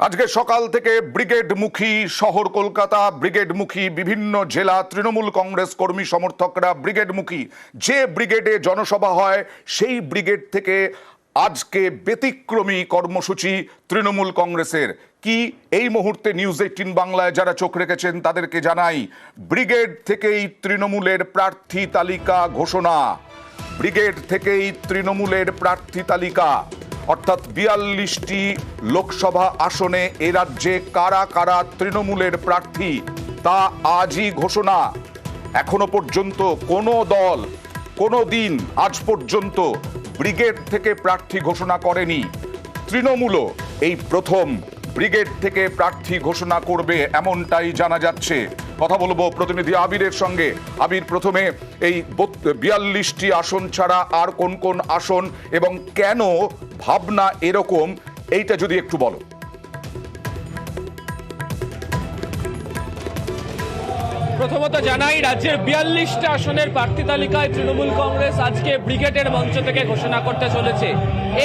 আজকে সকাল থেকে ব্রিগেডমুখী শহর কলকাতা, ব্রিগেডমুখী বিভিন্ন জেলা তৃণমূল কংগ্রেস কর্মী সমর্থকরা ব্রিগেডমুখী। যে ব্রিগেডে জনসভা হয় সেই ব্রিগেড থেকে আজকে ব্যতিক্রমী কর্মসূচি তৃণমূল কংগ্রেসের। কি এই মুহূর্তে নিউজ 18 বাংলায় যারা চোখ রেখেছেন তাদেরকে জানাই, ব্রিগেড থেকেই তৃণমূলের প্রার্থী তালিকা ঘোষণা। ব্রিগেড থেকেই তৃণমূলের প্রার্থী তালিকা, অর্থাৎ 42টি লোকসভা আসনে এ রাজ্যে কারা কারা তৃণমূলের প্রার্থী তা আজই ঘোষণা। এখনো পর্যন্ত কোনো দল কোনো দিন আজ পর্যন্ত ব্রিগেড থেকে প্রার্থী ঘোষণা করেনি। তৃণমূলও এই প্রথম ব্রিগেড থেকে প্রার্থী ঘোষণা করবে এমনটাই জানা যাচ্ছে। কথা বলবো প্রতিনিধি আবিরের সঙ্গে। আবির, প্রথমে এই 42টি আসন ছাড়া আর কোন কোন আসন এবং কেন ভাবনা এরকম, এইটা যদি একটু বলো। প্রথমত জানাই, রাজ্যের 42টা আসনের প্রার্থী তালিকায় তৃণমূল কংগ্রেস আজকে ব্রিগেডের মঞ্চ থেকে ঘোষণা করতে চলেছে।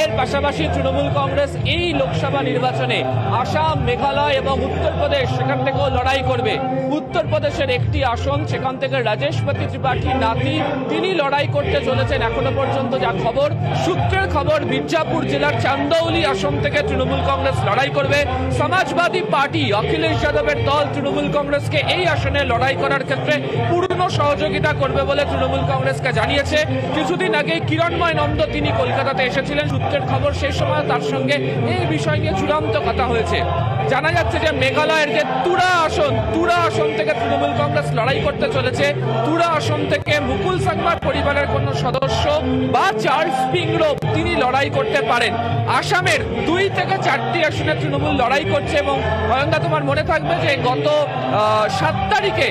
এর পাশাপাশি তৃণমূল কংগ্রেস এই লোকসভা নির্বাচনে আসাম, মেঘালয় এবং উত্তরপ্রদেশ সেখান থেকেও লড়াই করবে। উত্তরপ্রদেশের একটি আসন, সেখান থেকে রাজেশপতি ত্রিপাঠী নাতি তিনি লড়াই করতে চলেছেন। এখনো পর্যন্ত যা খবর, সূত্রের খবর, মির্জাপুর জেলার চান্দৌলি আসন থেকে তৃণমূল কংগ্রেস লড়াই করবে। সমাজবাদী পার্টি অখিলেশ যাদবের দল তৃণমূল কংগ্রেসকে এই আসনে লড়াই করার ক্ষেত্রে পূর্ণ সহযোগিতা করবে বলে তৃণমূল কংগ্রেসকে জানিয়েছে। কিছুদিন আগে কিরণময় নন্দ তিনি কলকাতাতে এসেছিলেন, সূত্রের খবর সেই সময় তার সঙ্গে এই বিষয় নিয়ে চূড়ান্ত কথা হয়েছে। জানা যাচ্ছে যে মেঘালয়ের যে তুরা আসন থেকে তৃণমূল কংগ্রেস লড়াই করতে চলেছে। তুরা আসন থেকে মুকুল সাংমার পরিবারের কোন সদস্য বা চার্লস পিংরো তিনি লড়াই করতে পারেন। আসামের 2 থেকে 4টি আসনে তৃণমূল লড়াই করছে এবং অয়ন্দা তোমার মনে থাকবে যে গত 7 তারিখে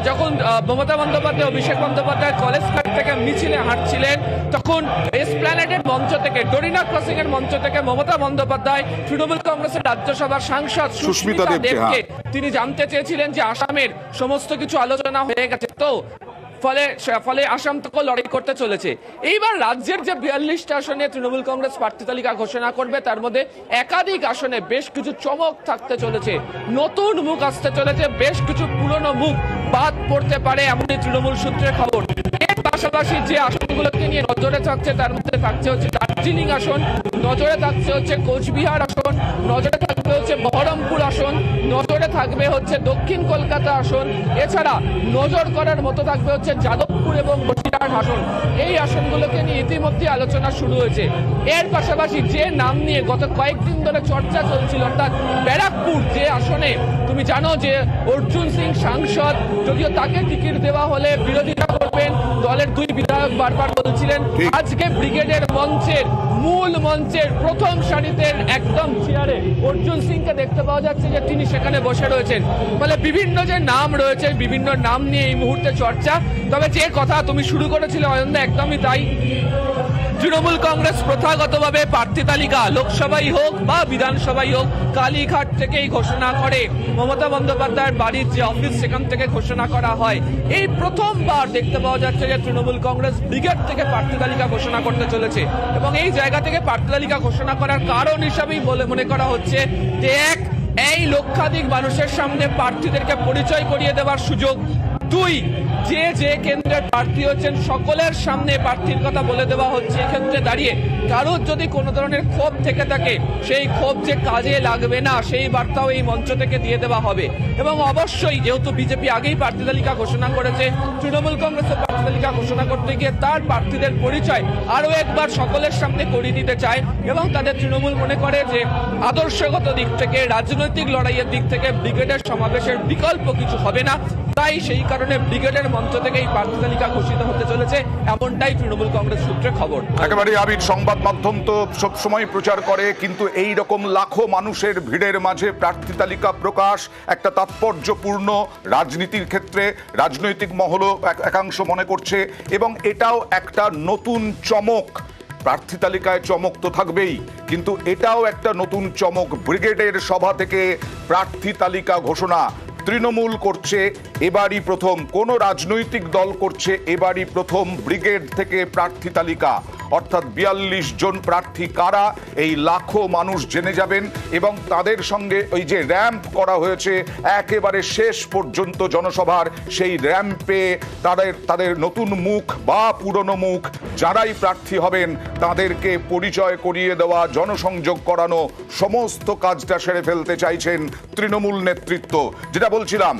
যখন মমতা বন্দ্যোপাধ্যায়, অভিষেক বন্দ্যোপাধ্যায় কলেজ ঘাট থেকে মিছিলে হাঁটছিলেন, তখন এসপ্ল্যানেডের মঞ্চ থেকে, ডরিনা ক্রসিং এর মঞ্চ থেকে মমতা বন্দ্যোপাধ্যায় তৃণমূল কংগ্রেসের রাজ্যসভার সাংসদ সুস্মিতা দেবকে তিনি জানতে চেয়েছিলেন যে আসামের সমস্ত কিছু আলোচনা হয়ে গেছে তো, ফলে আসাম থেকেও লড়াই করতে চলেছে। এইবার রাজ্যের যে 42টা আসনে তৃণমূল কংগ্রেস প্রার্থী তালিকা ঘোষণা করবে, তার মধ্যে একাধিক আসনে বেশ কিছু চমক থাকতে চলেছে, নতুন মুখ আসতে চলেছে, বেশ কিছু পুরনো মুখ বাদ পড়তে পারে এমনই তৃণমূল সূত্রের খবর। এর পাশাপাশি যে আসনগুলোকে নিয়ে নজরে থাকছে তার মধ্যে থাকছে হচ্ছে দার্জিলিং আসন, নজরে থাকছে হচ্ছে কোচবিহার আসন, নজরে থাকবে হচ্ছে বহরমপুর আসন, নজরে থাকবে হচ্ছে দক্ষিণ কলকাতা আসন, এছাড়া নজর করার মতো থাকবে হচ্ছে যাদবপুর এবং বসিরহাট আসন। এই আসনগুলোকে নিয়ে ইতিমধ্যে আলোচনা শুরু হয়েছে। এর পাশাপাশি যে নাম নিয়ে গত কয়েকদিন ধরে চর্চা চলছিল, অর্থাৎ ব্যারাকপুর যে আসনে তুমি জানো যে অর্জুন সিং সাংসদ, যদিও তাকে টিকিট দেওয়া হলে বিরোধিতা করবেন, দলের 2 বিধায়ক বারবার বলছিলেন। আজকে ব্রিগেডের মূল মঞ্চের প্রথম সারিতে একদম চেয়ারে অর্জুন সিংকে দেখতে পাওয়া যাচ্ছে যে তিনি সেখানে বসে রয়েছেন। ফলে বিভিন্ন যে নাম রয়েছে, বিভিন্ন নাম নিয়ে এই মুহূর্তে চর্চা। তবে যে কথা তুমি শুরু করেছিলে অয়ন্দা, একদমই তাই। তৃণমূল কংগ্রেস প্রথাগতভাবে প্রার্থী তালিকা লোকসভাই হোক বা বিধানসভাই হোক কালীঘাট থেকেই ঘোষণা করে। মমতা বন্দ্যোপাধ্যায়ের বাড়ির যে অফিস, সেখান থেকে ঘোষণা করা হয়। এই প্রথমবার দেখতে পাওয়া যাচ্ছে যে তৃণমূল কংগ্রেস ব্রিগেড থেকে প্রার্থী তালিকা ঘোষণা করতে চলেছে এবং এই জায়গা থেকে প্রার্থী তালিকা ঘোষণা করার কারণ হিসাবেই বলে মনে করা হচ্ছে যে এই লক্ষাধিক মানুষের সামনে প্রার্থীদেরকে পরিচয় করিয়ে দেওয়ার সুযোগ, 2 যে কেন্দ্রের প্রার্থী হচ্ছেন সকলের সামনে প্রার্থীর কথা বলে দেওয়া হচ্ছে। এক্ষেত্রে দাঁড়িয়ে কারোর যদি কোনো ধরনের ক্ষোভ থেকে থাকে, সেই ক্ষোভ যে কাজে লাগবে না সেই বার্তাও এই মঞ্চ থেকে দিয়ে দেওয়া হবে। এবং অবশ্যই যেহেতু বিজেপি আগেই প্রার্থী তালিকা ঘোষণা করেছে, তৃণমূল কংগ্রেসের প্রার্থী তালিকা ঘোষণা করতে গিয়ে তার প্রার্থীদের পরিচয় আরও একবার সকলের সামনে করিয়ে দিতে চায় এবং তাদের তৃণমূল মনে করে যে আদর্শগত দিক থেকে, রাজনৈতিক লড়াইয়ের দিক থেকে ব্রিগেডের সমাবেশের বিকল্প কিছু হবে না। তাই সেই কারণে ব্রিগেডের মঞ্চ থেকে এই প্রার্থী তালিকা ঘোষিত হতে চলেছে, এমনটাই তৃণমূল কংগ্রেস সূত্রে খবর। একেবারে আবির, সংবাদ মাধ্যম তো সবসময় প্রচার করে, কিন্তু এই রকম লাখো মানুষের ভিড়ের মাঝে প্রার্থী তালিকা প্রকাশ একটা তাৎপর্যপূর্ণ, রাজনীতির ক্ষেত্রে রাজনৈতিক মহলও একাংশ মনে করছে এবং এটাও একটা নতুন চমক। প্রার্থী তালিকায় চমক তো থাকবেই, কিন্তু এটাও একটা নতুন চমক। ব্রিগেডের সভা থেকে প্রার্থী তালিকা ঘোষণা তৃণমূল করছে এবারই প্রথম, কোন রাজনৈতিক দল করছে এবারই প্রথম ব্রিগেড থেকে প্রার্থী তালিকা। অর্থাৎ 42 জন প্রার্থী কারা এই লাখো মানুষ জেনে যাবেন এবং তাদের সঙ্গে ওই যে র্যাম্প করা হয়েছে একেবারে শেষ পর্যন্ত জনসভার, সেই র্যাম্পে তাদের নতুন মুখ বা পুরনো মুখ যারাই প্রার্থী হবেন তাদেরকে পরিচয় করিয়ে দেওয়া, জনসংযোগ করানো, সমস্ত কাজটা সেরে ফেলতে চাইছেন তৃণমূল নেতৃত্ব। যেটা বলছিলাম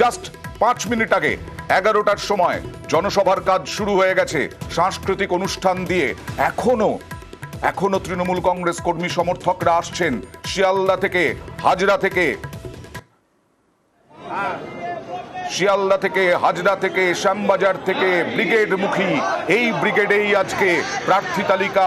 জাস্ট 5 মিনিট আগে 11টার সময় জনসভার কাজ শুরু হয়ে গেছে সাংস্কৃতিক অনুষ্ঠান দিয়ে। এখনো তৃণমূল কংগ্রেস কর্মী সমর্থকরা আসছেন শিয়ালদা থেকে, হাজরা থেকে, হাজরা থেকে, শ্যামবাজার থেকে, ব্রিগেডমুখী। এই ব্রিগেডেই আজকে প্রার্থী তালিকা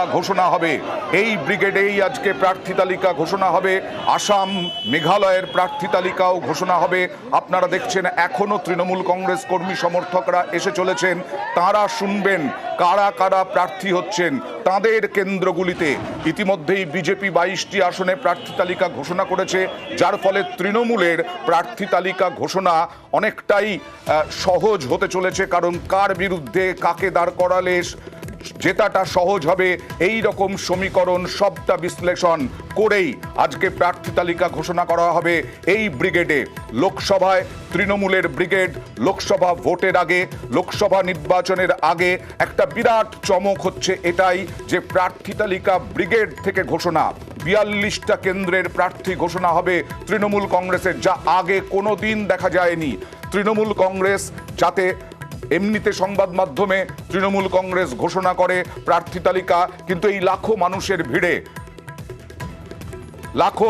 ঘোষণা হবে, আসাম, মেঘালয়ের প্রার্থী তালিকাও ঘোষণা হবে। আপনারা দেখছেন এখনো তৃণমূল কংগ্রেস কর্মী সমর্থকরা এসে চলেছেন। তারা শুনবেন কারা কারা প্রার্থী হচ্ছেন তাদের কেন্দ্রগুলিতে। ইতিমধ্যেই বিজেপি 22টি আসনে প্রার্থী তালিকা ঘোষণা করেছে, যার ফলে তৃণমূলের প্রার্থী তালিকা ঘোষণা অনেকটাই সহজ হতে চলেছে। কারণ কার বিরুদ্ধে কাকে দাঁড় করালে জেতাটা সহজ হবে, এই রকম সমীকরণ সবটা বিশ্লেষণ করেই আজকে প্রার্থী তালিকা ঘোষণা করা হবে এই ব্রিগেডে। লোকসভায় তৃণমূলের ব্রিগেড লোকসভা ভোটের আগে, লোকসভা নির্বাচনের আগে একটা বিরাট চমক হচ্ছে এটাই যে প্রার্থী তালিকা ব্রিগেড থেকে ঘোষণা। 42টা কেন্দ্রের প্রার্থী ঘোষণা হবে তৃণমূল কংগ্রেসের, যা আগে কোনো দিন দেখা যায়নি। তৃণমূল কংগ্রেস যাতে এমনিতে সংবাদ মাধ্যমে তৃণমূল কংগ্রেস ঘোষণা করে প্রার্থী তালিকা, কিন্তু এই লাখো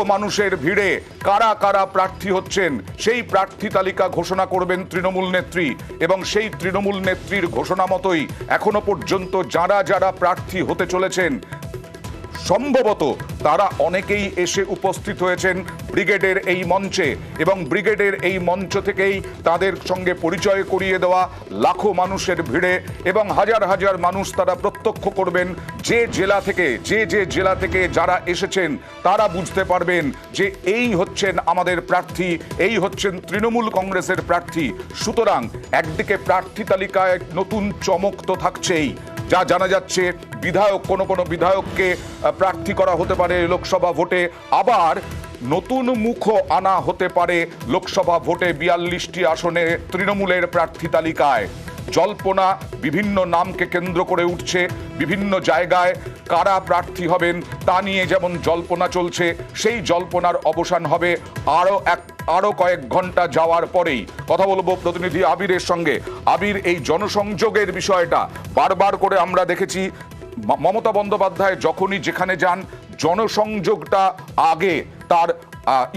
মানুষের ভিড়ে কারা কারা প্রার্থী হচ্ছেন সেই প্রার্থী তালিকা ঘোষণা করবেন তৃণমূল নেত্রী। এবং সেই তৃণমূল নেত্রীর ঘোষণা মতোই এখনো পর্যন্ত যারা প্রার্থী হতে চলেছেন সম্ভবত তারা অনেকেই এসে উপস্থিত হয়েছেন ব্রিগেডের এই মঞ্চে, এবং ব্রিগেডের এই মঞ্চ থেকেই তাদের সঙ্গে পরিচয় করিয়ে দেওয়া লাখো মানুষের ভিড়ে এবং হাজার হাজার মানুষ তারা প্রত্যক্ষ করবেন যে জেলা থেকে যারা এসেছেন তারা বুঝতে পারবেন যে এই হচ্ছেন আমাদের প্রার্থী, এই হচ্ছেন তৃণমূল কংগ্রেসের প্রার্থী। সুতরাং একদিকে প্রার্থী তালিকায় নতুন চমক তো থাকছেই, যা জানা যাচ্ছে বিধায়ক কোনো বিধায়ককে প্রার্থী করা হতে পারে লোকসভা ভোটে, আবার নতুন মুখও আনা হতে পারে লোকসভা ভোটে 42টি আসনে তৃণমূলের প্রার্থী তালিকায়। জল্পনা বিভিন্ন নামকে কেন্দ্র করে উঠছে, বিভিন্ন জায়গায় কারা প্রার্থী হবেন তা নিয়ে যেমন জল্পনা চলছে, সেই জল্পনার অবসান হবে আরো কয়েক ঘন্টা যাওয়ার পরেই। কথা বলবো প্রতিনিধি আবিরের সঙ্গে। আবির, এই জনসংযোগের বিষয়টা বারবার করে আমরা দেখেছি মমতা বন্দ্যোপাধ্যায় যখনই যেখানে যান জনসংযোগটা আগে তার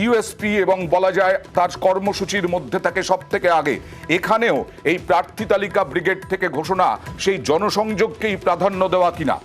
ইউএসপি এবং বলা যায় তার কর্মসূচির মধ্যে থাকে সব থেকে আগে। এখানেও এই প্রার্থী তালিকা ব্রিগেড থেকে ঘোষণা সেই জনসংযোগকেই প্রাধান্য দেওয়া কিনা?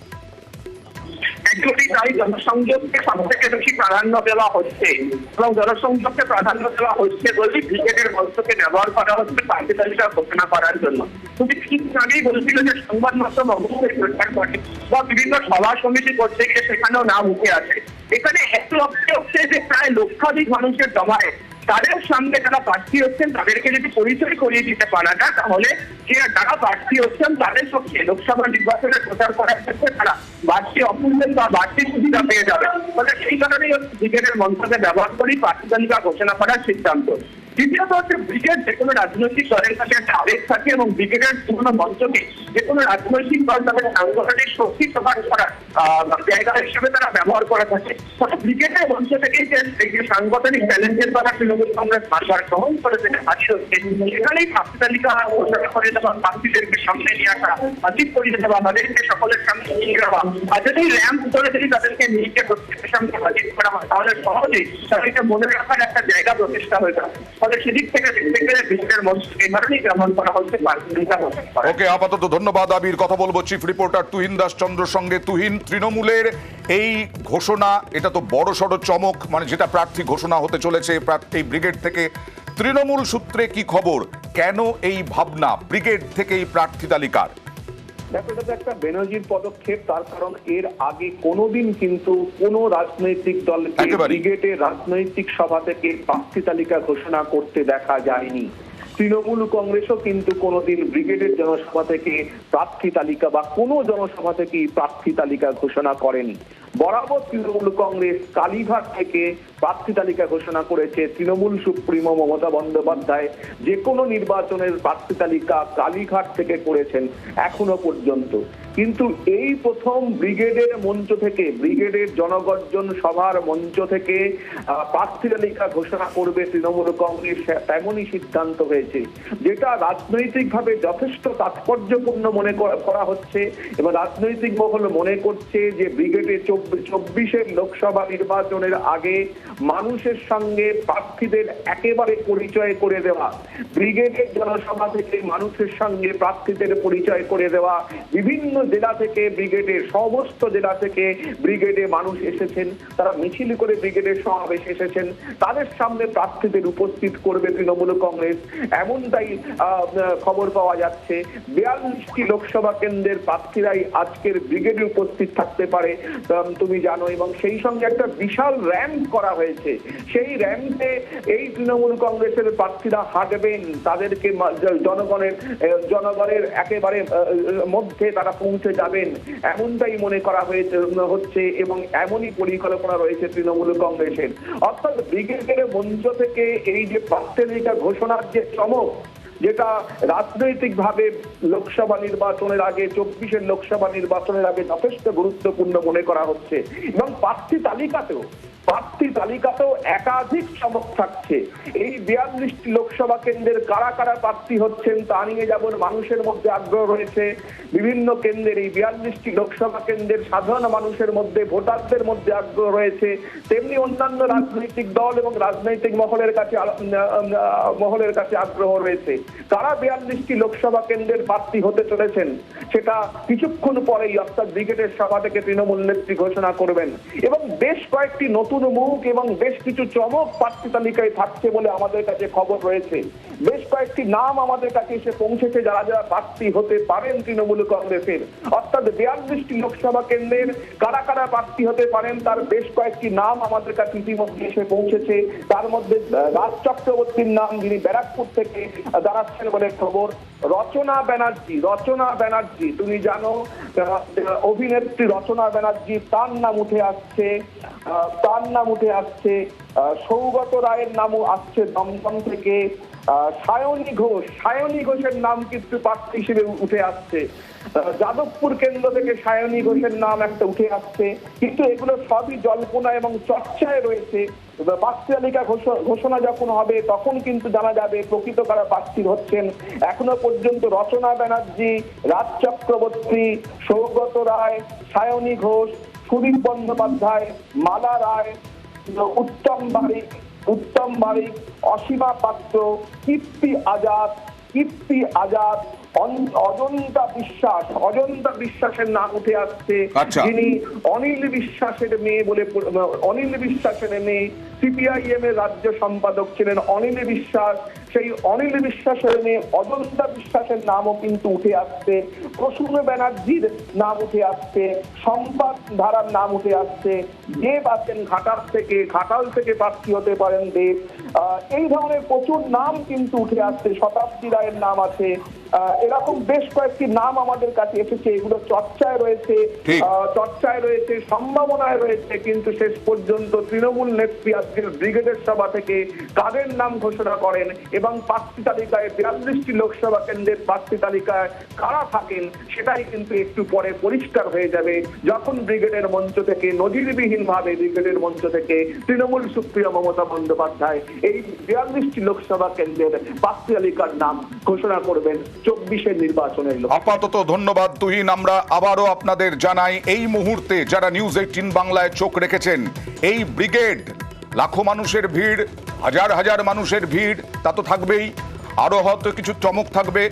একদমই তাই, জনসংযোগকে সব থেকে বেশি প্রাধান্য দেওয়া হচ্ছে এবং জনসংযোগকে প্রাধান্য দেওয়া হচ্ছে বলেই ব্রিগেডের মঞ্চকে ব্যবহার করা হচ্ছে প্রার্থী তালিকা ঘোষণা করার জন্য। তুমি ঠিক আগেই বলছিল যে সংবাদ মাধ্যম অবশ্যই প্রচার করে বা বিভিন্ন সভা সমিতি করতে গিয়ে সেখানেও নাম উঠে আসে। এখানে একটু হচ্ছে যে প্রায় লক্ষাধিক মানুষের জমায়ে তাদের সামনে যারা প্রার্থী হচ্ছেন তাদেরকে যদি পরিচয় করিয়ে দিতে পারা যায় তাহলে যারা প্রার্থী হচ্ছেন তাদের পক্ষে লোকসভা নির্বাচনের প্রচার করার ক্ষেত্রে তারা বাড়তি অপূর্ণ বা বাড়তি সুবিধা পেয়ে যাবে। ফলে সেই কারণেই ব্রিগেডের মঞ্চকে ব্যবহার করেই প্রার্থী তালিকা ঘোষণা করার সিদ্ধান্ত। দ্বিতীয়ত হচ্ছে ব্রিগেড যে কোনো রাজনৈতিক দলের কাছে একটা আবেগ থাকে এবং ব্রিগেডের পুরোনো মঞ্চকে যে কোনো রাজনৈতিক দল তাদের সাংগঠনিক শক্তি প্রকাশ করার জায়গা হিসেবে তারা ব্যবহার করে থাকে। ফলে ব্রিগেডের মঞ্চ থেকেই যে সাংগঠনিক চ্যালেঞ্জের দ্বারা তৃণমূল কংগ্রেস বারবার গ্রহণ করে যেটা হাজির হচ্ছে, সেখানেই প্রার্থী তালিকা ঘোষণা করে দেওয়া, প্রার্থীদেরকে সামনে নিয়ে আসা, হাজির করিয়ে দেওয়া, তাদেরকে সকলের সামনে নিয়ে যাওয়া, আর যদি র্যাম্প ধরে যদি তাদেরকে নিয়ে প্রত্যেকের সামনে হাজির করা হয় তাহলে সহজেই তাদেরকে মনে রাখার একটা জায়গা প্রতিষ্ঠা হয়ে যাবে। ফলে সেদিক থেকে দেখতে গেলে ব্রিগেডের মঞ্চ এই ধরনেই ব্যবহার করা হচ্ছে প্রার্থী তালিকা ঘোষণা করা। ওকে, আপাতত ধন্যবাদ আবির। কথা বলবো চিফ রিপোর্টার তুহিন দাস চন্দ্রর সঙ্গে। তুহিন, তৃণমূলের এই ঘোষণা এটা তো বড় সড় চমক, মানে যেটা প্রার্থী ঘোষণা হতে চলেছে এই ব্রিগেড থেকে। তৃণমূল সূত্রে কি খবর, কেন এই ভাবনা ব্রিগেড থেকেই প্রার্থী তালিকার? দেখো, এটা তো একটা বেনজির পদক্ষেপ। তার কারণ এর আগে কোনোদিন কিন্তু কোনো রাজনৈতিক দলকে ব্রিগেডের রাজনৈতিক সভা থেকে প্রার্থী তালিকা ঘোষণা করতে দেখা যায়নি। তৃণমূল কংগ্রেসও কিন্তু কোনোদিন ব্রিগেডের জনসভা থেকে প্রার্থী তালিকা বা কোনো জনসভা থেকেই প্রার্থী তালিকা ঘোষণা করেনি। বরাবর তৃণমূল কংগ্রেস কালীঘাট থেকে প্রার্থী তালিকা ঘোষণা করেছে। তৃণমূল সুপ্রিমো মমতা বন্দ্যোপাধ্যায় যে কোনো নির্বাচনের প্রার্থী তালিকা কালীঘাট থেকে করেছেন এখনো পর্যন্ত। কিন্তু এই প্রথম ব্রিগেডের মঞ্চ থেকে, ব্রিগেডের জনগর্জন সভার মঞ্চ থেকে প্রার্থী তালিকা ঘোষণা করবে তৃণমূল কংগ্রেস, তেমনই সিদ্ধান্ত হয়েছে, যেটা রাজনৈতিকভাবে যথেষ্ট তাৎপর্যপূর্ণ মনে করা হচ্ছে। এবং রাজনৈতিক মহল মনে করছে যে ব্রিগেডে 24 লোকসভা নির্বাচনের আগে মানুষের সঙ্গে প্রার্থীদের একেবারে পরিচয় করে দেওয়া, ব্রিগেডের জনসভা থেকে মানুষের সঙ্গে প্রার্থীদের পরিচয় করে দেওয়া। বিভিন্ন জেলা থেকে ব্রিগেডের, সমস্ত জেলা থেকে ব্রিগেডে মানুষ এসেছেন, তারা মিছিল করে ব্রিগেডের সমাবেশে এসেছেন, তাদের সামনে প্রার্থীদের উপস্থিত করবে তৃণমূল কংগ্রেস, এমনটাই খবর পাওয়া যাচ্ছে। 42টি লোকসভা কেন্দ্রের প্রার্থীরাই আজকের ব্রিগেডে উপস্থিত থাকতে পারে তুমি জানো, এবং সেই সঙ্গে একটা বিশাল র্যাম্প করা হয়েছে। সেই র্যাম্পে এই তৃণমূল কংগ্রেসের প্রার্থীরা হাঁটবেন, তাদেরকে জনগণের একেবারে মধ্যে তারা পৌঁছে যাবেন, এমনটাই মনে করা হচ্ছে এবং এমনই পরিকল্পনা রয়েছে তৃণমূল কংগ্রেসের। অর্থাৎ ব্রিগেডের মঞ্চ থেকে এই যে প্রার্থী তালিকা ঘোষণার যে চমক, যেটা রাজনৈতিকভাবে লোকসভা নির্বাচনের আগে, 24 লোকসভা নির্বাচনের আগে যথেষ্ট গুরুত্বপূর্ণ মনে করা হচ্ছে। এবং প্রার্থী তালিকাতেও একাধিক চমক থাকছে। এই 42টি লোকসভা কেন্দ্রের কারা কারা প্রার্থী হচ্ছেন তা নিয়ে যেমন মানুষের মধ্যে আগ্রহ রয়েছে, বিভিন্ন কেন্দ্রের এই 42টি লোকসভা কেন্দ্রের সাধারণ মানুষের মধ্যে, ভোটারদের মধ্যে আগ্রহ রয়েছে, তেমনি অন্যান্য রাজনৈতিক দল এবং রাজনৈতিক মহলের কাছে আগ্রহ রয়েছে। কারা 42টি লোকসভা কেন্দ্রের প্রার্থী হতে চলেছেন সেটা কিছুক্ষণ পরেই, অর্থাৎ ব্রিগেডের সভা থেকে তৃণমূল নেত্রী ঘোষণা করবেন। এবং বেশ কয়েকটি নতুন মুখ এবং বেশ কিছু চমক প্রার্থী তালিকায় থাকছে বলে আমাদের কাছে খবর রয়েছে। বেশ কয়েকটি নাম আমাদের কাছে এসে পৌঁছেছে যারা যারা প্রার্থী হতে পারেন তৃণমূল কংগ্রেসের। অর্থাৎ 42টি লোকসভা কেন্দ্রের কারা কারা প্রার্থী হতে পারেন তার বেশ কয়েকটি নাম আমাদের কাছে ইতিমধ্যে এসে পৌঁছেছে। তার মধ্যে রাজ চক্রবর্তীর নাম, যিনি ব্যারাকপুর থেকে দাঁড়াচ্ছেন বলে খবর। রচনা ব্যানার্জি, তুমি জানো অভিনেত্রী রচনা ব্যানার্জি, তার নাম উঠে আসছে। সৌগত রায়ের নামও আসছে দমদম থেকে। সায়নী ঘোষের নাম কিন্তু প্রার্থী হিসেবে উঠে আসছে। যাদবপুর কেন্দ্র থেকে সায়নী ঘোষের নাম একটা উঠে আসছে। কিন্তু এগুলো সবই জল্পনা এবং চর্চায় রয়েছে। প্রার্থী তালিকা ঘোষণা যখন হবে তখন কিন্তু জানা যাবে প্রকৃত কারা প্রার্থী হচ্ছেন। এখনো পর্যন্ত রচনা ব্যানার্জি, রাজ চক্রবর্তী, সৌগত রায়, সায়নী ঘোষ, সুদীপ বন্দ্যোপাধ্যায়, মালা রায়, উত্তম বারিক, অসীমা পাত্র, কীর্তি আজাদ, অজন্তা বিশ্বাসের নাম উঠে আসছে। যিনি অনিল বিশ্বাসের মেয়ে, সিপিআইএম এর রাজ্য সম্পাদক ছিলেন অনিল বিশ্বাস। সেই অনিল বিশ্বাসের মেয়ে অজন্তা বিশ্বাসের নামও কিন্তু উঠে আসছে। প্রসূন ব্যানার্জির নাম উঠে আসছে, সম্পাদ ধারার নাম উঠে আসছে। দেব আছেন ঘাটাল থেকে প্রার্থী হতে পারেন দেব। এই ধরনের প্রচুর নাম কিন্তু উঠে আসছে। শতাব্দী রায়ের নাম আছে। এরকম বেশ কয়েকটি নাম আমাদের কাছে এসেছে। এগুলো চর্চায় রয়েছে, সম্ভাবনায় রয়েছে। কিন্তু শেষ পর্যন্ত তৃণমূল নেত্রী আজকের ব্রিগেডের সভা থেকে কাদের নাম ঘোষণা করেন এবং প্রার্থী তালিকায় 42টি লোকসভা কেন্দ্রের প্রার্থী তালিকায় কারা থাকেন সেটাই কিন্তু একটু পরে পরিষ্কার হয়ে যাবে, যখন ব্রিগেডের মঞ্চ থেকে, নজিরবিহীন ভাবে ব্রিগেডের মঞ্চ থেকে তৃণমূল সুপ্রিমো মমতা বন্দ্যোপাধ্যায় এই 42টি লোকসভা কেন্দ্রের প্রার্থী তালিকার নাম ঘোষণা করবেন 24 নির্বাচনের। আপাতত ধন্যবাদ তুহিন। আমরা আবারও আপনাদের জানাই, এই মুহূর্তে যারা নিউজ 18 বাংলায় চোখ রেখেছেন, এই ব্রিগেড, লাখো মানুষের ভিড়, হাজার মানুষের ভিড়, তা তো থাকবেই, আরো হয়তো কিছু চমক থাকবে।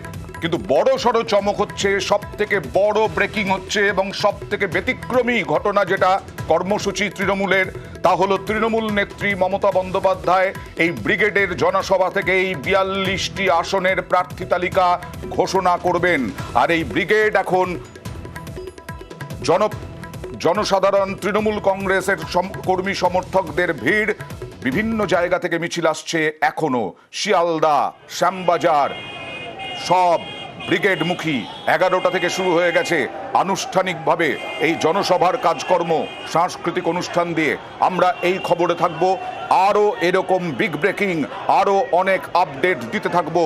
কিন্তু বড় সড়ো চমক হচ্ছে, সব থেকে বড় ব্রেকিং হচ্ছে এবং সব থেকে ব্যতিক্রমী ঘটনা যেটা কর্মসূচি তৃণমূলের, তা হলো তৃণমূল নেত্রী মমতা বন্দ্যোপাধ্যায় এই ব্রিগেডের জনসভা থেকে এই 42টি আসনের প্রার্থী তালিকা ঘোষণা করবেন। আর এই ব্রিগেড এখন জনসাধারণ, তৃণমূল কংগ্রেসের কর্মী সমর্থকদের ভিড়, বিভিন্ন জায়গা থেকে মিছিল আসছে এখনো। শিয়ালদা, শ্যামবাজার সব ব্রিগেডমুখী। 11টা থেকে শুরু হয়ে গেছে আনুষ্ঠানিকভাবে এই জনসভার কাজকর্ম, সাংস্কৃতিক অনুষ্ঠান দিয়ে। আমরা এই খবরে থাকবো, আরও এরকম বিগ ব্রেকিং, আরও অনেক আপডেট দিতে থাকবো।